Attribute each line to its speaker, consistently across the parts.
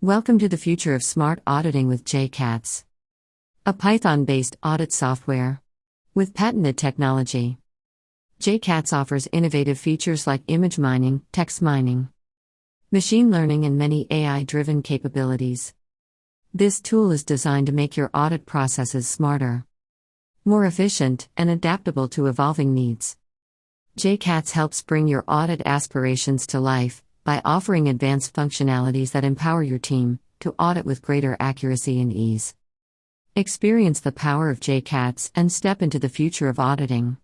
Speaker 1: Welcome to the future of smart auditing with JCAATs, a Python-based audit software with patented technology. JCAATs offers innovative features like image mining, text mining, machine learning, and many AI-driven capabilities. This tool is designed to make your audit processes smarter, more efficient, and adaptable to evolving needs. JCAATs helps bring your audit aspirations to life by offering advanced functionalities that empower your team to audit with greater accuracy and ease. Experience the power of JCAATs and step into the future of auditing.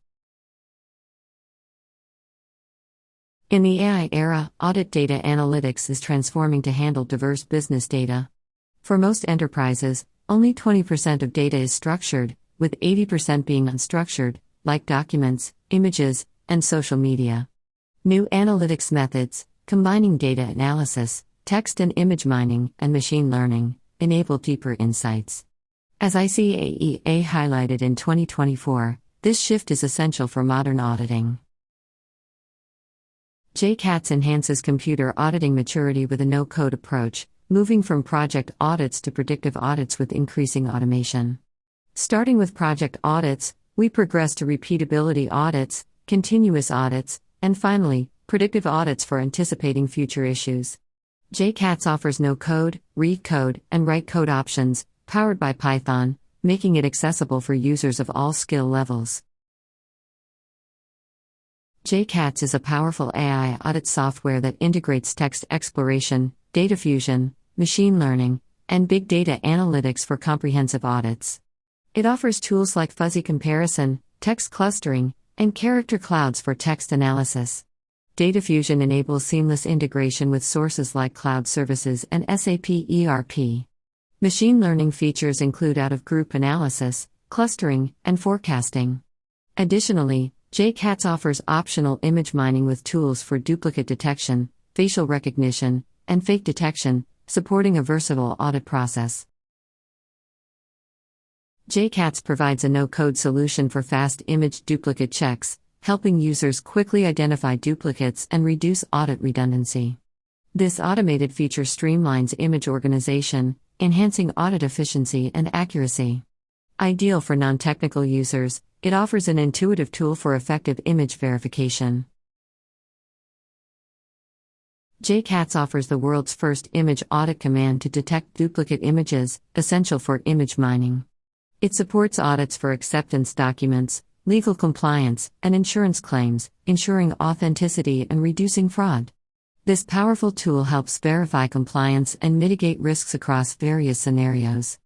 Speaker 1: In the AI era, audit data analytics is transforming to handle diverse business data. For most enterprises, only 20% of data is structured, with 80% being unstructured, like documents, images, and social media. New analytics methods, combining data analysis, text and image mining, and machine learning, enable deeper insights. As JCAAT highlighted in 2024, this shift is essential for modern auditing. JCAATs enhances computer auditing maturity with a no-code approach, moving from project audits to predictive audits with increasing automation. Starting with project audits, we progress to repeatability audits, continuous audits, and finally, predictive audits for anticipating future issues. JCAATs offers no-code, read code, and write code options, powered by Python, making it accessible for users of all skill levels. JCAATs is a powerful AI audit software that integrates text exploration, data fusion, machine learning, and big data analytics for comprehensive audits. It offers tools like fuzzy comparison, text clustering, and character clouds for text analysis. Data fusion enables seamless integration with sources like cloud services and SAP ERP. Machine learning features include out-of-group analysis, clustering, and forecasting. Additionally, JCAATs offers optional image mining with tools for duplicate detection, facial recognition, and fake detection, supporting a versatile audit process. JCAATs provides a no-code solution for fast image duplicate checks, helping users quickly identify duplicates and reduce audit redundancy. This automated feature streamlines image organization, enhancing audit efficiency and accuracy. Ideal for non-technical users, it offers an intuitive tool for effective image verification. JCAATs offers the world's first image audit command to detect duplicate images, essential for image mining. It supports audits for acceptance documents, legal compliance, and insurance claims, ensuring authenticity and reducing fraud. This powerful tool helps verify compliance and mitigate risks across various scenarios.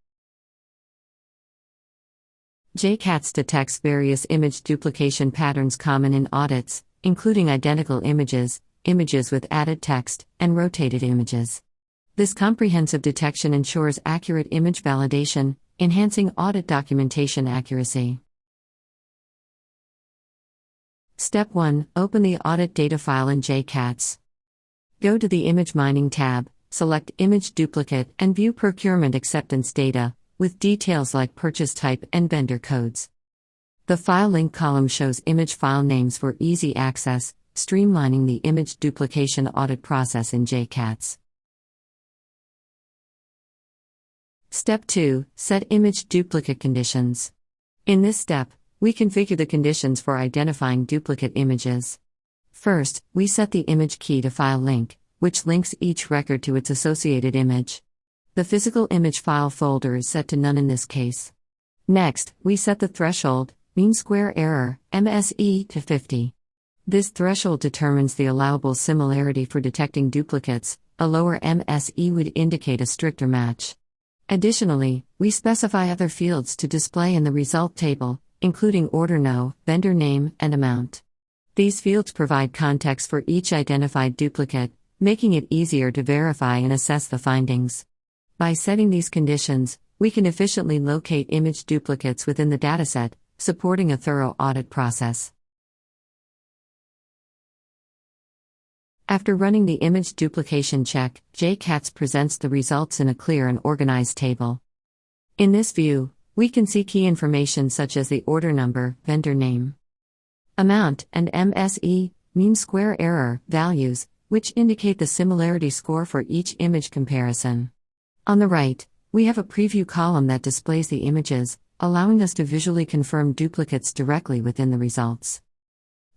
Speaker 1: JCAATs detects various image duplication patterns common in audits, including identical images, images with added text, and rotated images. This comprehensive detection ensures accurate image validation, enhancing audit documentation accuracy. Step 1. Open the audit data file in JCAATs. Go to the Image Mining tab, select Image Duplicate, and view procurement acceptance data, with details like purchase type and vendor codes. The file link column shows image file names for easy access, streamlining the image duplication audit process in JCAATs. Step 2. Set image duplicate conditions. In this step, we configure the conditions for identifying duplicate images. First, we set the image key to file link, which links each record to its associated image. The physical image file folder is set to none in this case. Next, we set the threshold, mean square error, MSE, to 50. This threshold determines the allowable similarity for detecting duplicates. A lower MSE would indicate a stricter match. Additionally, we specify other fields to display in the result table, including order no, vendor name, and amount. These fields provide context for each identified duplicate, making it easier to verify and assess the findings. By setting these conditions, we can efficiently locate image duplicates within the dataset, supporting a thorough audit process. After running the image duplication check, JCAATs presents the results in a clear and organized table. In this view, we can see key information such as the order number, vendor name, amount, and MSE, mean square error, values, which indicate the similarity score for each image comparison. On the right, we have a preview column that displays the images, allowing us to visually confirm duplicates directly within the results.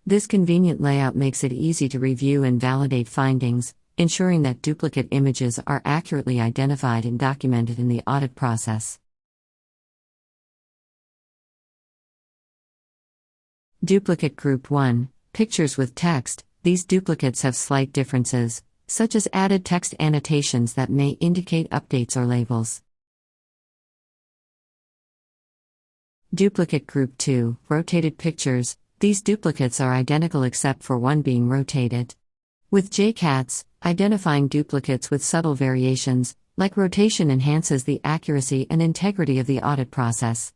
Speaker 1: This convenient layout makes it easy to review and validate findings, ensuring that duplicate images are accurately identified and documented in the audit process. Duplicate Group 1, Pictures with text. These duplicates have slight differences, such as added text annotations that may indicate updates or labels. Duplicate Group 2, Rotated Pictures. These duplicates are identical except for one being rotated. With JCAATs, identifying duplicates with subtle variations, like rotation, enhances the accuracy and integrity of the audit process.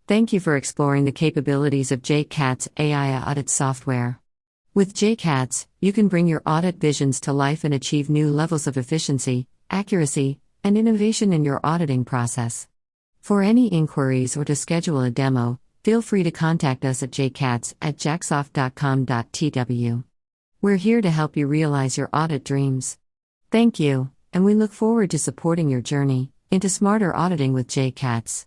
Speaker 1: Thank you for exploring the capabilities of JCAATs AI audit software. With JCAATs, you can bring your audit visions to life and achieve new levels of efficiency, accuracy, and innovation in your auditing process. For any inquiries or to schedule a demo, feel free to contact us at jcaats@jacksoft.com.tw. We're here to help you realize your audit dreams. Thank you, and we look forward to supporting your journey into smarter auditing with JCAATs.